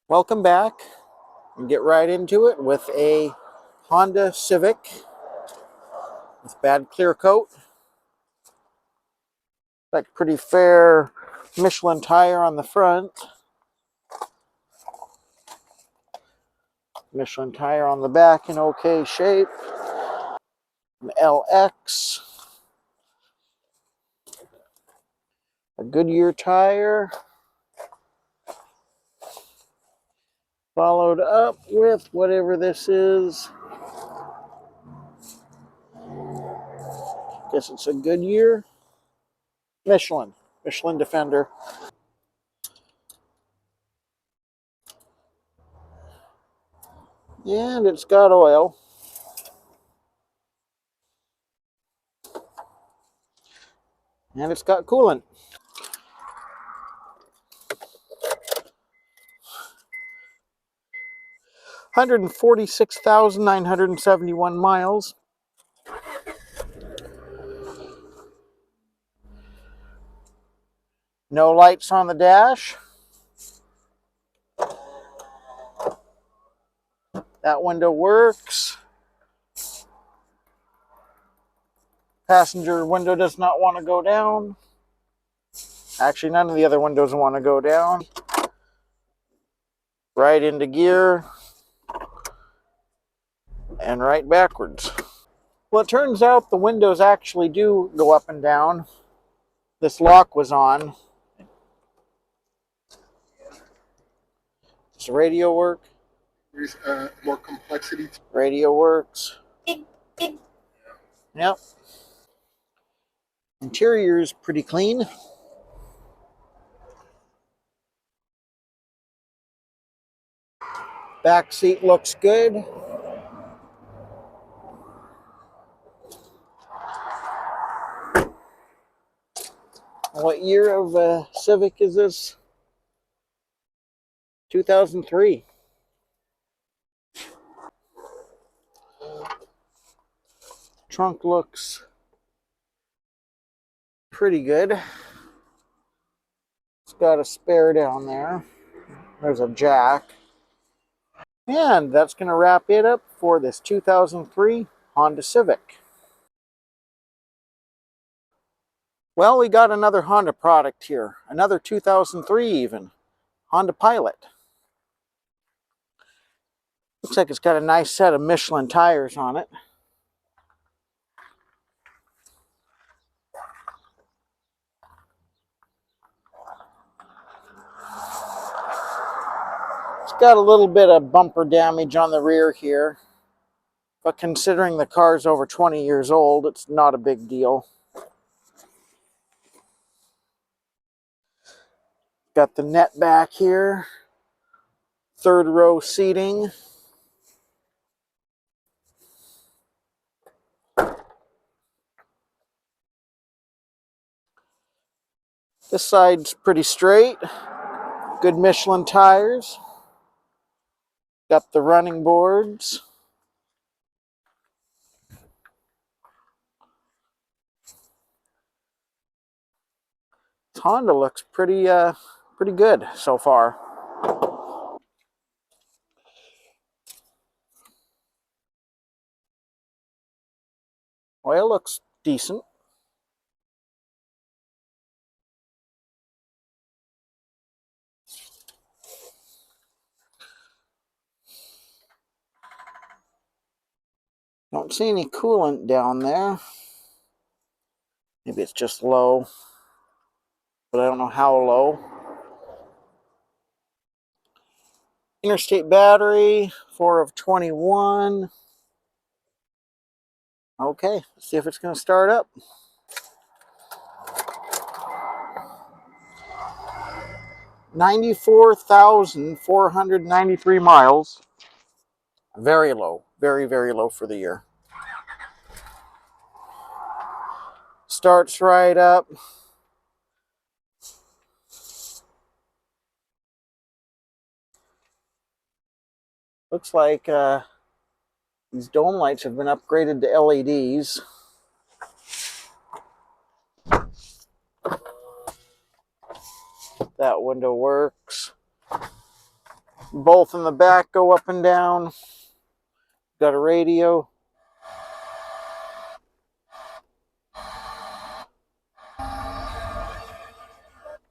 Welcome back, and get right into it with a Honda Civic with bad clear coat. Like pretty fair Michelin tire on the front. Michelin tire on the back in okay shape. An LX. A Goodyear tire. Followed up with whatever this is. Guess it's a Goodyear. Michelin Defender. And it's got oil. And it's got coolant. $146,971 miles. No lights on the dash. That window works. Passenger window does not want to go down. Actually, none of the other windows want to go down. Right into gear. And right backwards. Well, it turns out the windows actually do go up and down. This lock was on. Does the radio work? There's more complexity. Radio works. Yep. Interior is pretty clean. Back seat looks good. What year of Civic is this? 2003. Trunk looks pretty good. It's got a spare down there. There's a jack. And that's going to wrap it up for this 2003 Honda Civic. Well, we got another Honda product here. Another 2003 even. Honda Pilot. Looks like it's got a nice set of Michelin tires on it. It's got a little bit of bumper damage on the rear here. But considering the car's over 20 years old, it's not a big deal. Got the net back here. Third row seating. This side's pretty straight. Good Michelin tires. Got the running boards. Honda looks pretty good so far. Oil looks decent. Don't see any coolant down there. Maybe it's just low, but I don't know how low. Interstate battery, 4 of 21. Okay, let's see if it's going to start up. $94,493 miles. Very low. Very, very low for the year. Starts right up. Looks like these dome lights have been upgraded to LEDs. That window works. Both in the back go up and down. Got a radio.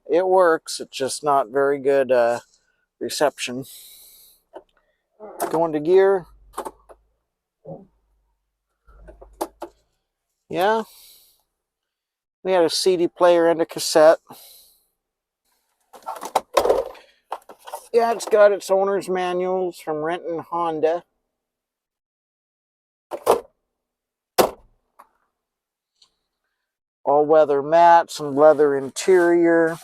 It works. It's just not very good reception. Going to gear. Yeah. We had a CD player and a cassette. Yeah, it's got its owner's manuals from Renton Honda. All-weather mats and leather interior.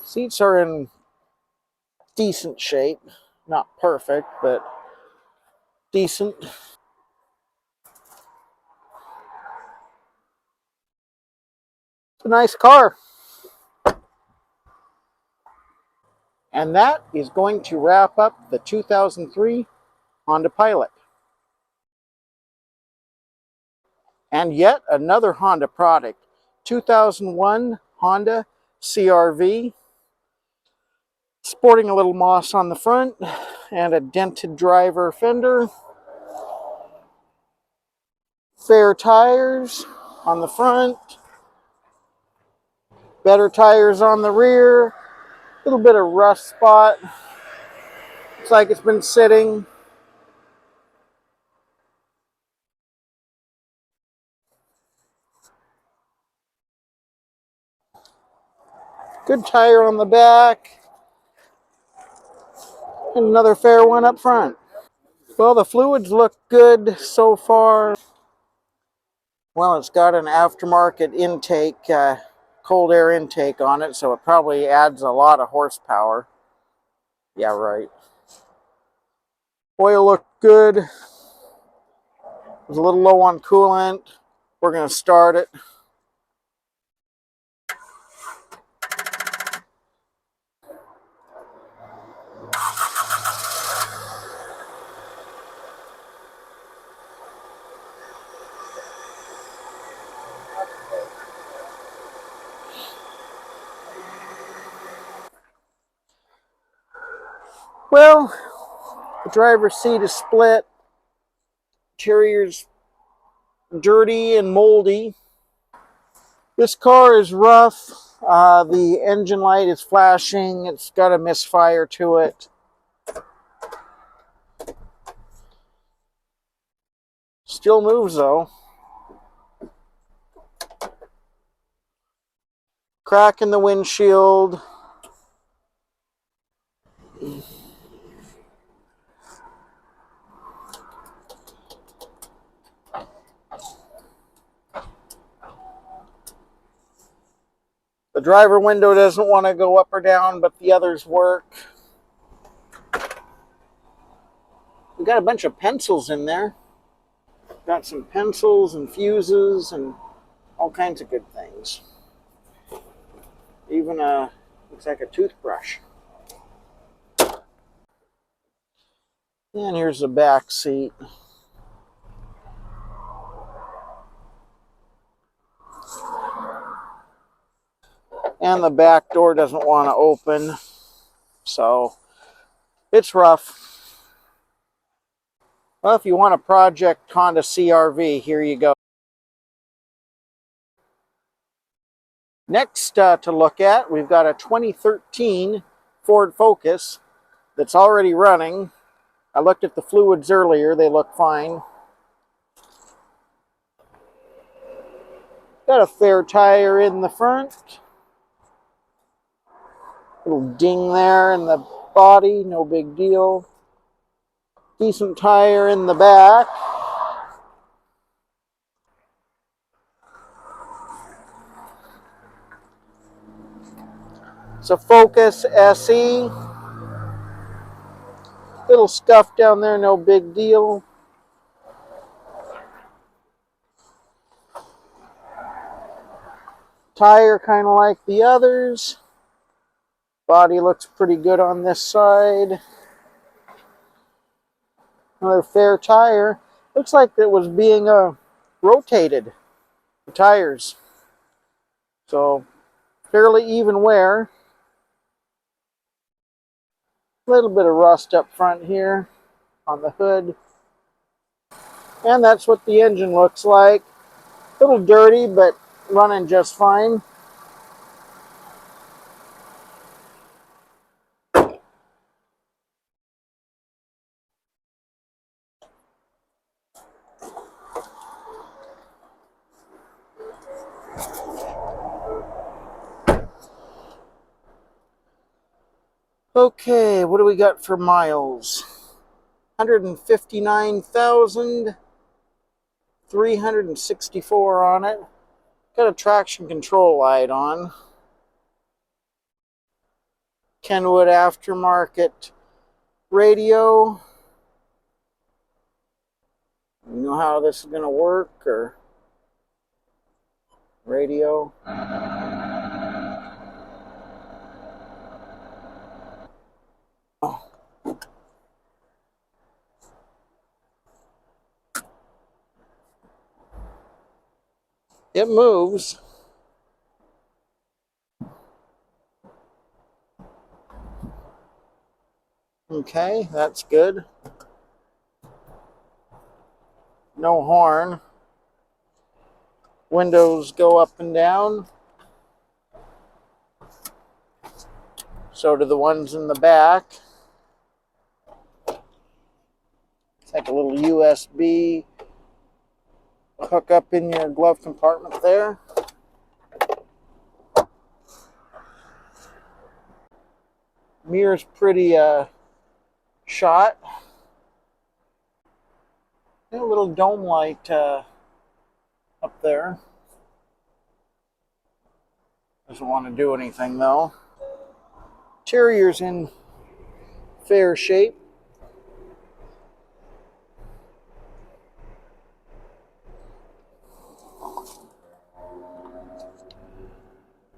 Seats are in decent shape. Not perfect, but decent. It's a nice car. And that is going to wrap up the 2003 Honda Pilot. And yet another Honda product. 2001 Honda CRV. Sporting a little moss on the front and a dented driver fender. Fair tires on the front. Better tires on the rear. A little bit of rust spot. Looks like it's been sitting. Good tire on the back. And another fair one up front. Well, the fluids look good so far. Well, it's got an aftermarket intake, cold air intake on it, so it probably adds a lot of horsepower. Yeah, right. Oil looked good. It was a little low on coolant. We're going to start it. Well, the driver's seat is split. Interior's dirty and moldy. This car is rough. The engine light is flashing. It's got a misfire to it. Still moves though. Crack in the windshield. The driver window doesn't want to go up or down, but the others work. We got a bunch of pencils in there. Got some pencils and fuses and all kinds of good things. Even looks like a toothbrush. And here's the back seat. And the back door doesn't want to open, so it's rough. Well, if you want a project Honda CRV, here you go. Next to look at, we've got a 2013 Ford Focus that's already running. I looked at the fluids earlier, they look fine. Got a fair tire in the front. Little ding there in the body, no big deal. Decent tire in the back. It's a Focus SE. Little scuff down there, no big deal. Tire kind of like the others. Body looks pretty good on this side. Another fair tire. Looks like it was being rotated. The tires. So fairly even wear. A little bit of rust up front here on the hood. And that's what the engine looks like. A little dirty, but running just fine. Okay, what do we got for miles? 159,364 on it. Got a traction control light on. Kenwood aftermarket radio. You know how this is going to work, or radio? Oh. It moves. Okay, that's good. No horn. Windows go up and down. So do the ones in the back. It's like a little USB hook up in your glove compartment there. Mirror's pretty shot. And a little dome light up there. Doesn't want to do anything though. Interior's in fair shape.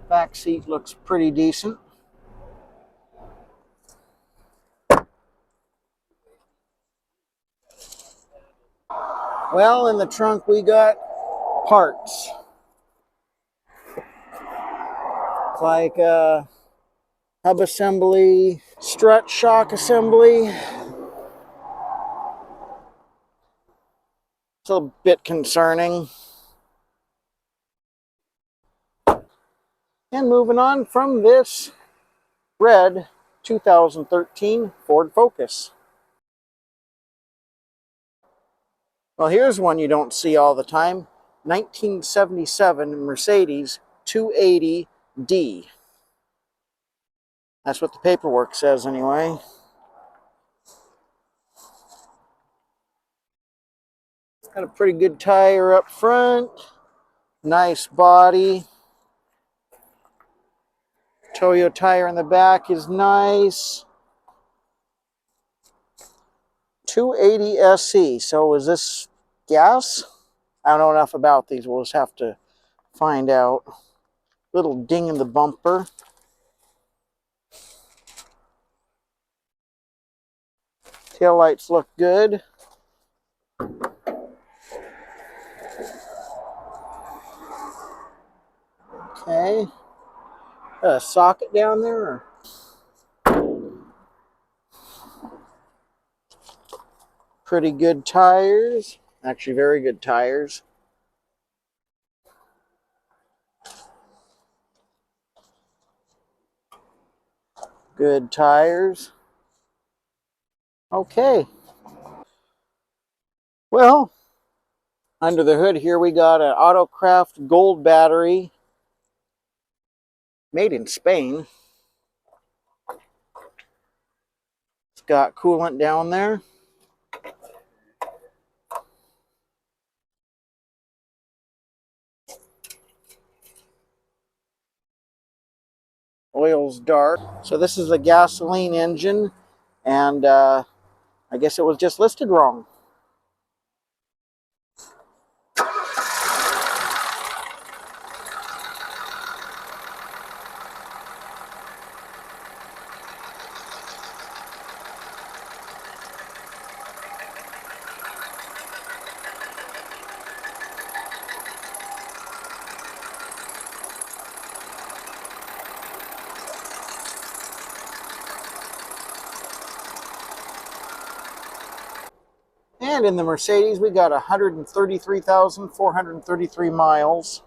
Back seat looks pretty decent. Well, in the trunk we got parts. Like hub assembly, strut shock assembly. It's a bit concerning. And moving on from this red 2013 Ford Focus. Well, here's one you don't see all the time. 1977 Mercedes 280D. That's what the paperwork says anyway. Got a pretty good tire up front. Nice body. Toyo tire in the back is nice. 280 SE. So is this gas? I don't know enough about these. We'll just have to find out. Little ding in the bumper. Tail lights look good. Okay. Got a socket down there. Pretty good tires. Actually, very good tires. Good tires. Okay. Well, under the hood here we got an Autocraft gold battery. Made in Spain. It's got coolant down there. Oil's dark. So this is a gasoline engine, and I guess it was just listed wrong. And in the Mercedes, we got 133,433 miles.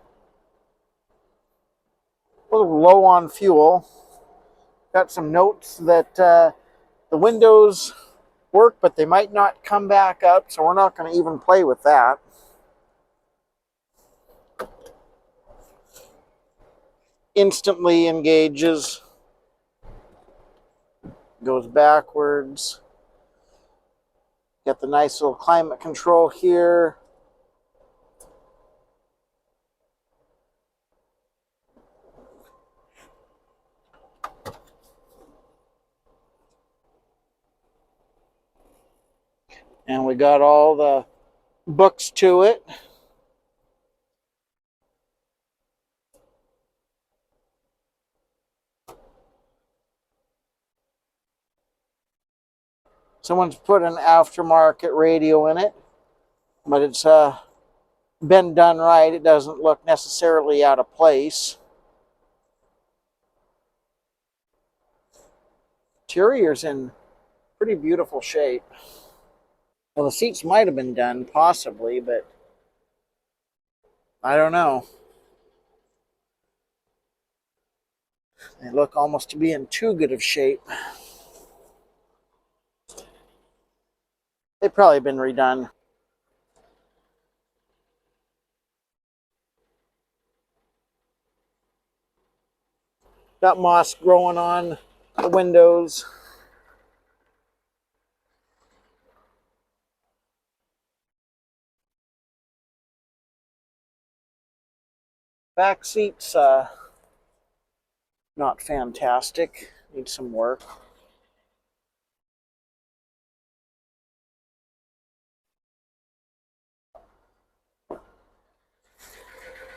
A little low on fuel. Got some notes that the windows work, but they might not come back up, so we're not going to even play with that. Instantly engages. Goes backwards. Got the nice little climate control here. And we got all the books to it. Someone's put an aftermarket radio in it, but it's been done right. It doesn't look necessarily out of place. Interior's in pretty beautiful shape. Well, the seats might have been done, possibly, but I don't know. They look almost to be in too good of shape. They've probably been redone. Got moss growing on the windows. Back seats, not fantastic. Need some work.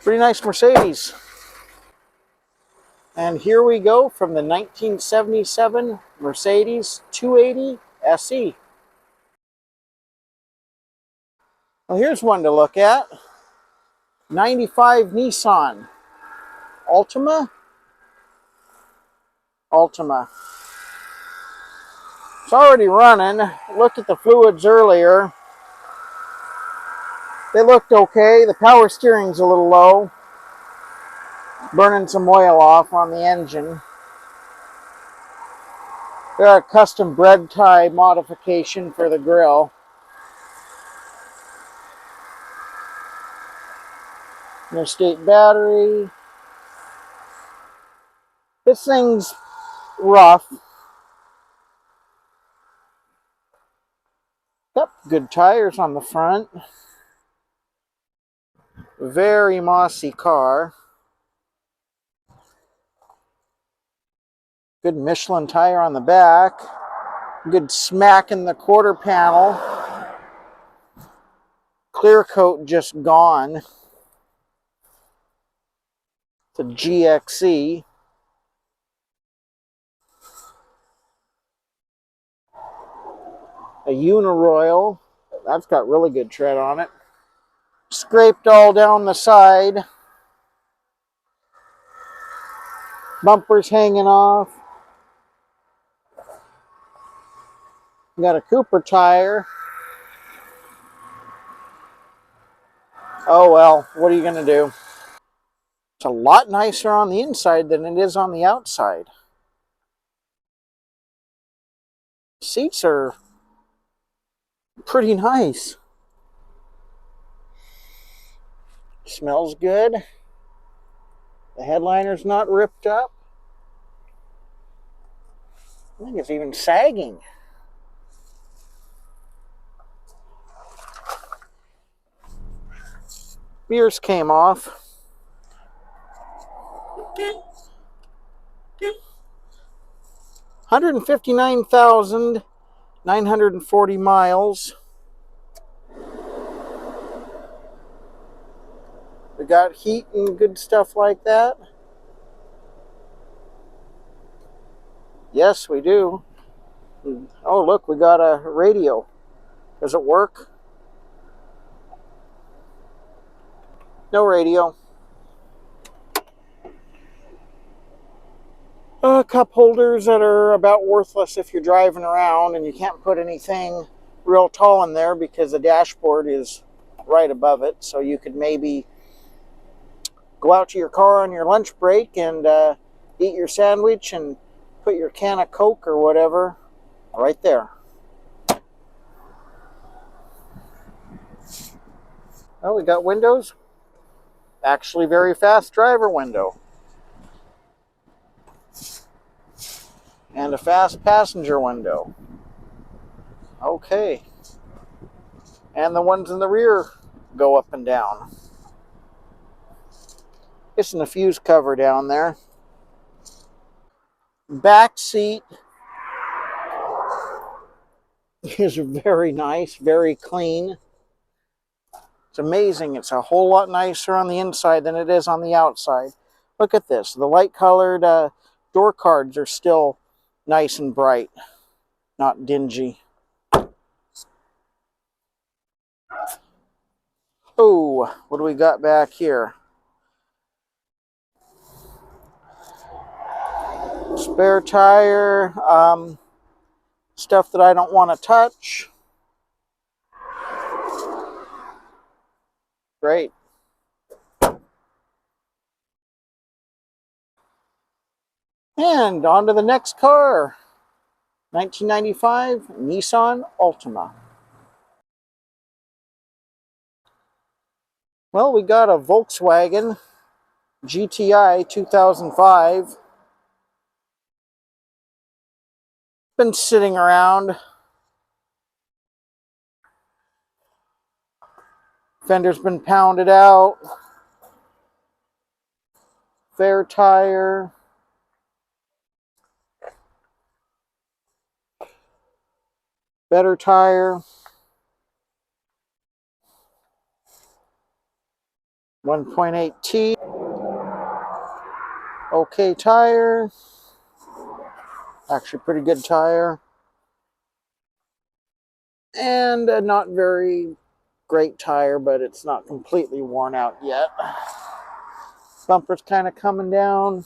Pretty nice Mercedes. And here we go from the 1977 Mercedes 280 SE. Well, here's one to look at. 95 Nissan Ultima. It's already running. Looked at the fluids earlier. They looked okay. The power steering's a little low. Burning some oil off on the engine. Got a custom bread tie modification for the grill. No state battery. This thing's rough. Yep, good tires on the front. Very mossy car. Good Michelin tire on the back. Good smack in the quarter panel. Clear coat just gone. It's a GXE. A Uniroyal. That's got really good tread on it. Scraped all down the side. Bumpers hanging off. Got a Cooper tire. Oh well, what are you going to do? It's a lot nicer on the inside than it is on the outside. Seats are pretty nice. Smells good. The headliner's not ripped up. I think it's even sagging. Mirrors came off. $159,940 miles. We got heat and good stuff like that. Yes, we do. Oh, look, we got a radio. Does it work? No radio. Cup holders that are about worthless if you're driving around and you can't put anything real tall in there because the dashboard is right above it. So you could maybe go out to your car on your lunch break and eat your sandwich and put your can of Coke or whatever right there. Oh, we got windows. Actually, very fast driver window. And a fast passenger window. Okay. And the ones in the rear go up and down. It's an fuse cover down there. Back seat is very nice, very clean. It's amazing. It's a whole lot nicer on the inside than it is on the outside. Look at this. The light colored door cards are still nice and bright, not dingy. Oh, what do we got back here? Spare tire, stuff that I don't want to touch. Great. And on to the next car. 1995 Nissan Altima. Well, we got a Volkswagen GTI 2005. Been sitting around. Fender's been pounded out. Fair tire. Better tire. 1.8T. Okay tire. Actually pretty good tire. And a not very great tire, but it's not completely worn out yet. Bumper's kind of coming down.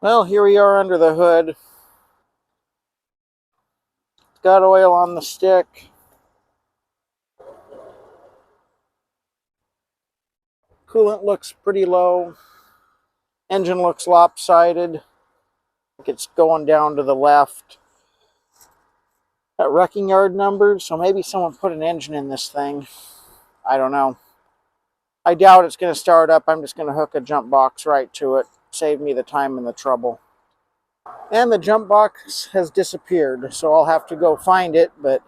Well, here we are under the hood. It's got oil on the stick. Coolant looks pretty low. Engine looks lopsided. It's going down to the left. Got wrecking yard numbers, so maybe someone put an engine in this thing. I don't know. I doubt it's going to start up. I'm just going to hook a jump box right to it. Save me the time and the trouble. And the jump box has disappeared, so I'll have to go find it, but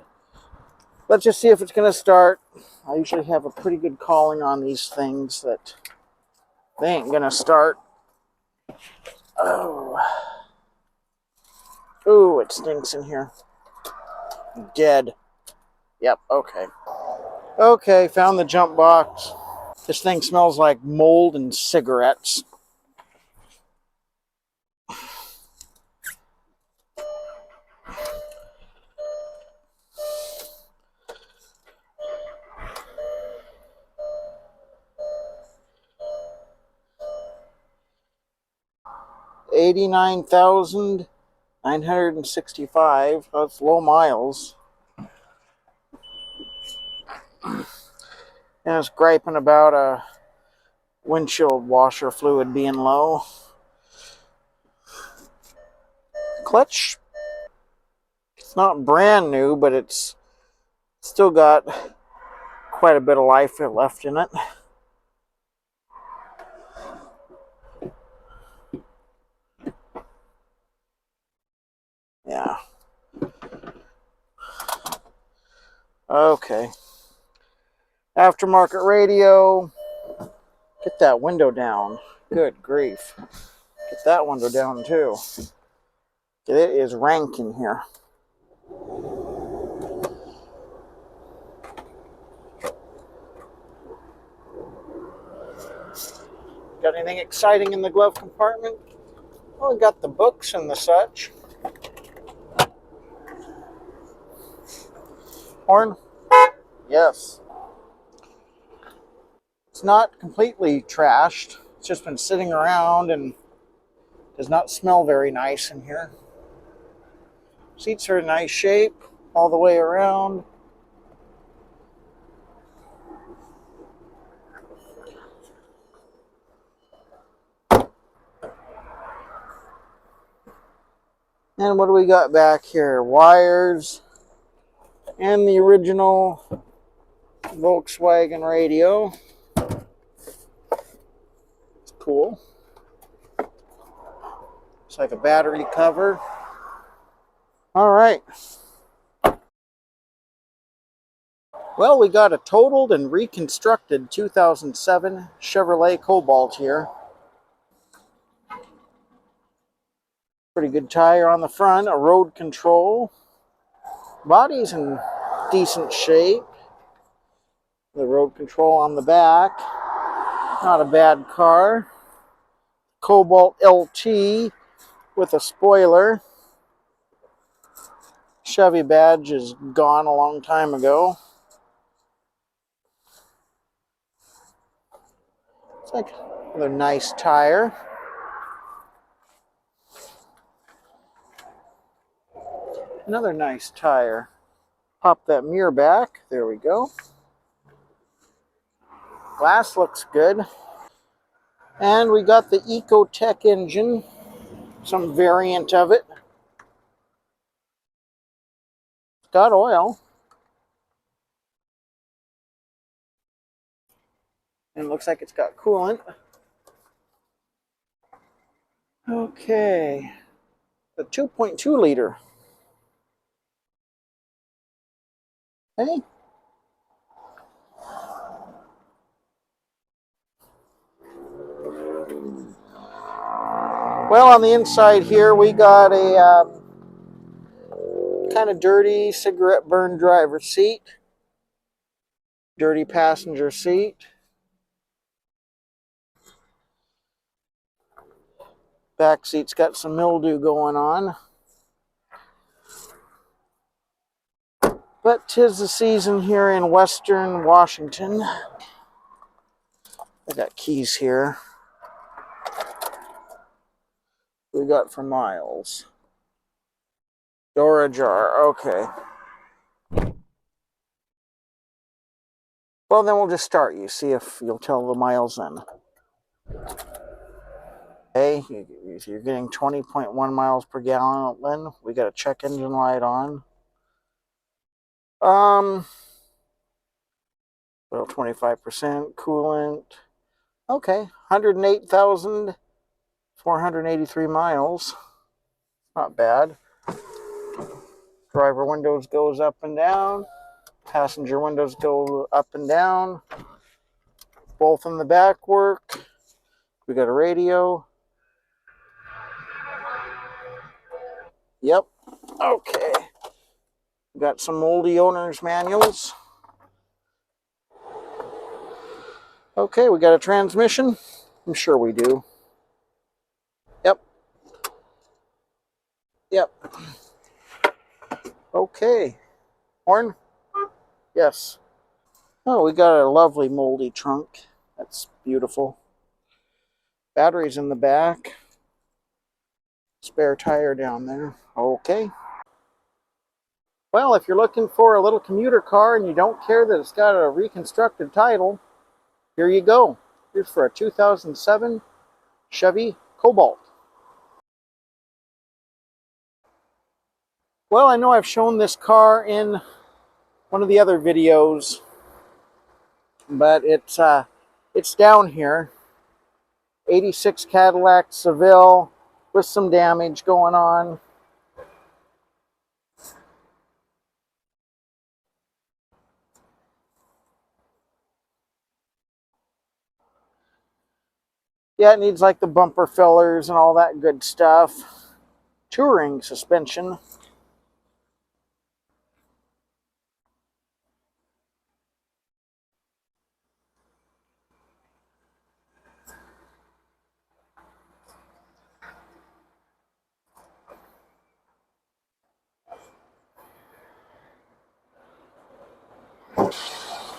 let's just see if it's going to start. I usually have a pretty good calling on these things that they ain't going to start. Oh. Ooh, it stinks in here. Dead. Yep, okay. Okay, found the jump box. This thing smells like mold and cigarettes. $89,965. That's low miles. And it's griping about a windshield washer fluid being low. Clutch, it's not brand new, but it's still got quite a bit of life left in it. Yeah. Okay. Aftermarket radio. Get that window down. Good grief. Get that window down too. It is rank in here. Got anything exciting in the glove compartment? Well, we got the books and the such. Horn? Yes. It's not completely trashed. It's just been sitting around and does not smell very nice in here. Seats are in nice shape all the way around. And what do we got back here? Wires and the original Volkswagen radio. It's cool. It's like a battery cover. All right. Well, we got a totaled and reconstructed 2007 Chevrolet Cobalt here. Pretty good tire on the front, a road control. Body's in decent shape. The road control on the back. Not a bad car. Cobalt LT with a spoiler. Chevy badge is gone a long time ago. It's like another nice tire. Another nice tire. Pop that mirror back. There we go. Glass looks good. And we got the Ecotech engine. Some variant of it. It's got oil. And it looks like it's got coolant. Okay. The 2.2 liter. Hey. Well, on the inside here, we got a kind of dirty cigarette burn driver's seat. Dirty passenger seat. Back seat's got some mildew going on. But 'tis the season here in Western Washington. I got keys here. We got for miles. Door ajar, okay. Well, then we'll just start you, see if you'll tell the miles then. Okay, you're getting 20.1 miles per gallon. We got a check engine light on. Well, 25% coolant. Okay, 108,483 miles. Not bad. Driver windows goes up and down. Passenger windows go up and down. Both in the back work. We got a radio. Yep. Okay. We got some moldy owner's manuals. Okay, we got a transmission. I'm sure we do. Yep. Yep. Okay. Horn? Yes. Oh, we got a lovely moldy trunk. That's beautiful. Batteries in the back. Spare tire down there. Okay. Well, if you're looking for a little commuter car and you don't care that it's got a reconstructed title, here you go. Here's for a 2007 Chevy Cobalt. Well, I know I've shown this car in one of the other videos, but it's down here. 86 Cadillac Seville with some damage going on. Yeah, it needs like the bumper fillers and all that good stuff. Touring suspension.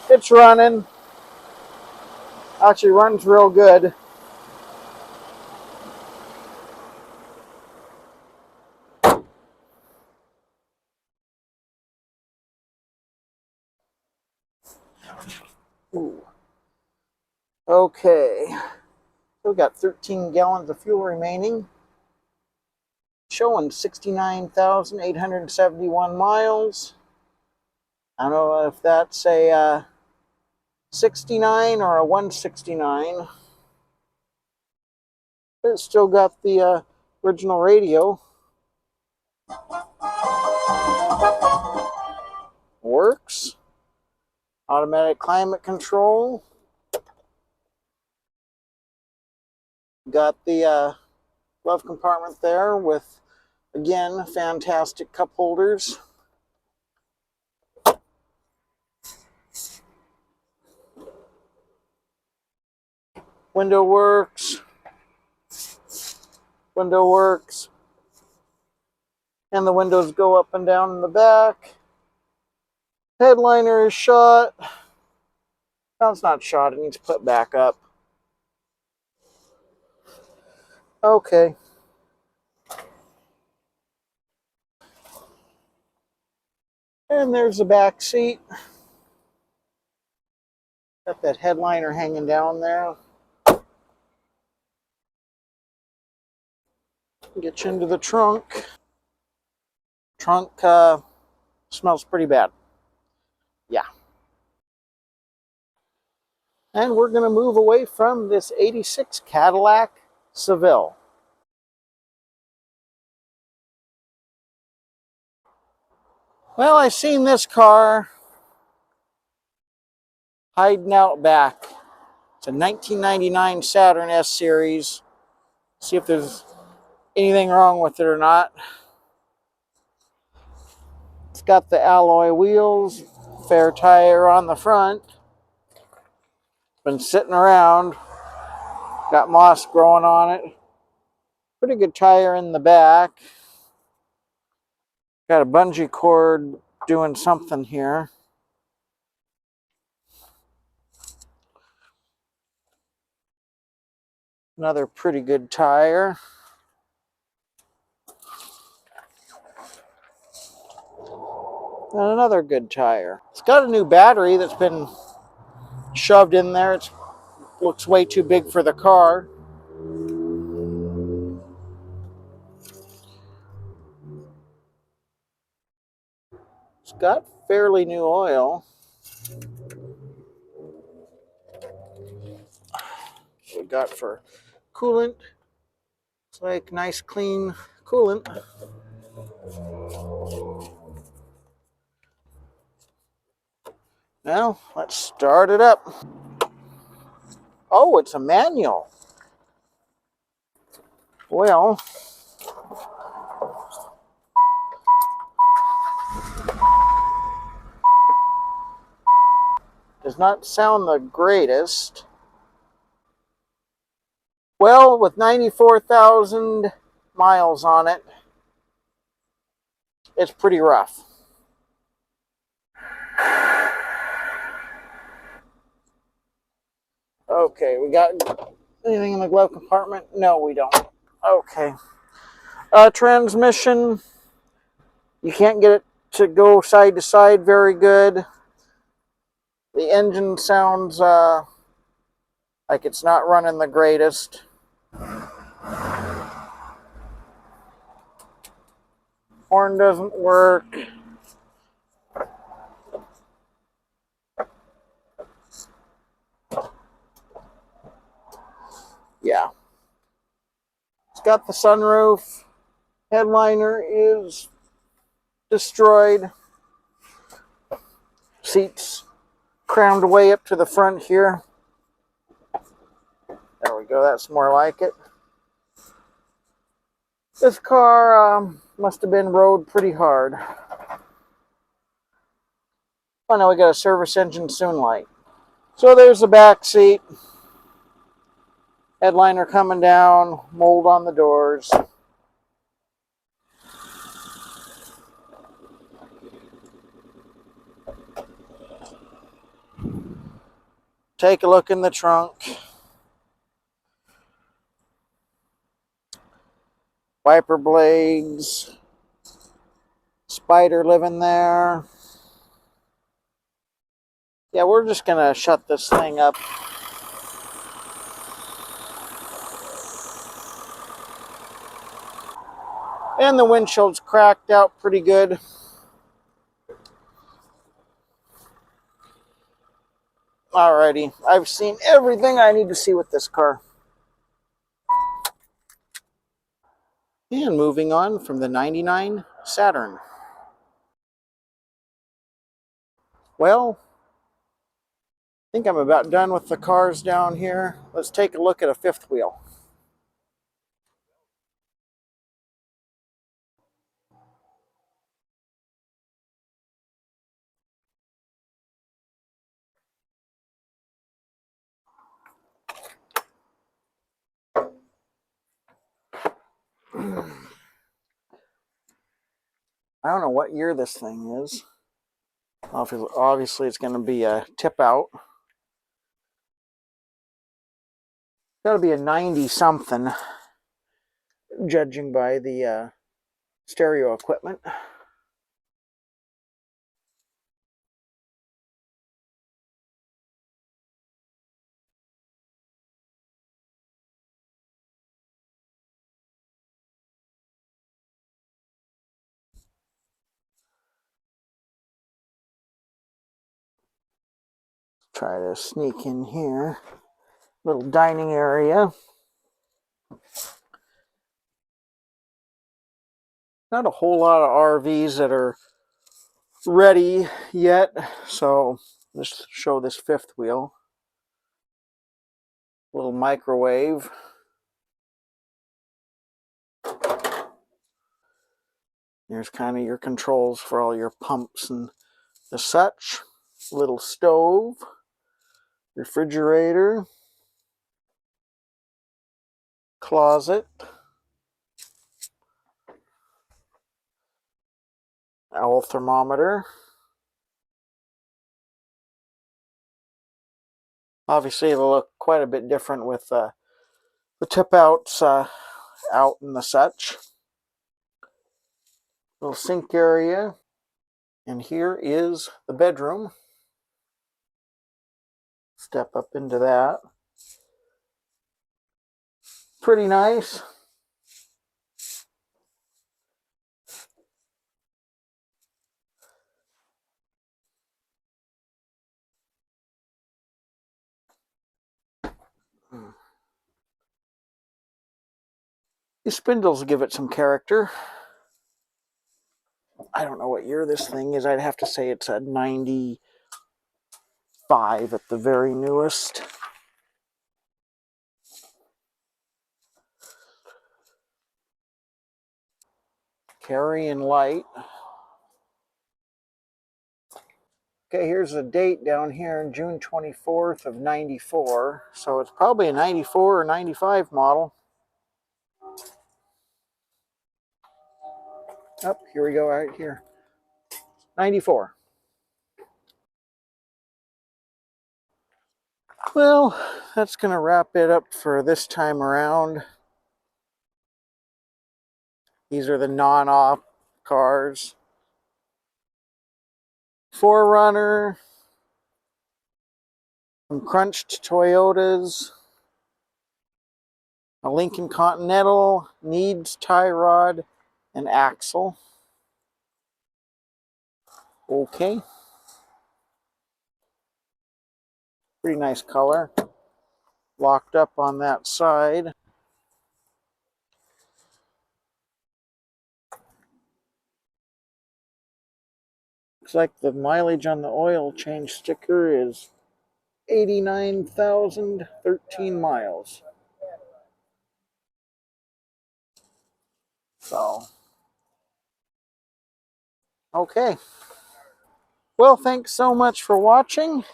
It's running. Actually runs real good. Okay, so we got 13 gallons of fuel remaining, showing 69,871 miles. I don't know if that's a 69 or a 169. But it's still got the original radio. Works. Automatic climate control. Got the glove compartment there with, again, fantastic cup holders. Window works. Window works. And the windows go up and down in the back. Headliner is shot. No, it's not shot. It needs put back up. Okay. And there's the back seat. Got that headliner hanging down there. Get you into the trunk. Trunk smells pretty bad. Yeah. And we're going to move away from this 86 Cadillac Seville. Well, I seen this car hiding out back. It's a 1999 Saturn S Series. See if there's anything wrong with it or not. It's got the alloy wheels, fair tire on the front. Been sitting around. Got moss growing on it. Pretty good tire in the back. Got a bungee cord doing something here. Another pretty good tire. And another good tire. It's got a new battery that's been shoved in there. It looks way too big for the car. It's got fairly new oil. What we got for coolant. It's like nice clean coolant. Now, let's start it up. Oh, it's a manual. Well, does not sound the greatest. Well, with 94,000 miles on it, it's pretty rough. Okay, we got anything in the glove compartment? No, we don't. Okay. Transmission, you can't get it to go side to side very good. The engine sounds like it's not running the greatest. Horn doesn't work. Yeah. It's got the sunroof. Headliner is destroyed. Seats crammed way up to the front here. There we go. That's more like it. This car must have been rode pretty hard. Oh, now we got a service engine soon light. So there's the back seat. Headliner coming down. Mold on the doors. Take a look in the trunk. Wiper blades. Spider living there. Yeah, we're just going to shut this thing up And the windshield's cracked out pretty good. Alrighty, I've seen everything I need to see with this car. And moving on from the 99 Saturn. Well, I think I'm about done with the cars down here. Let's take a look at a fifth wheel. I don't know what year this thing is. Obviously, it's going to be a tip out. Got to be a 90 something, judging by the stereo equipment. Try to sneak in here. Little dining area. Not a whole lot of RVs that are ready yet, so let's show this fifth wheel. Little microwave. There's kind of your controls for all your pumps and the such. Little stove, refrigerator, closet, owl thermometer. Obviously, it'll look quite a bit different with the tip outs out and the such. Little sink area. And here is the bedroom. Step up into that. Pretty nice. These spindles give it some character. I don't know what year this thing is. I'd have to say it's a 95 at the very newest. Carrying light. Okay, here's the date down here, June 24th of 94. So it's probably a 94 or 95 model. Oh, here we go right here. 94. Well, that's going to wrap it up for this time around. These are the non-op cars. 4Runner. Some crunched Toyotas. A Lincoln Continental. Needs tie rod and axle. Okay. Pretty nice color. Locked up on that side. Looks like the mileage on the oil change sticker is 89,013 miles. So, okay. Well, thanks so much for watching,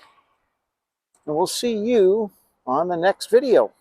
and we'll see you on the next video.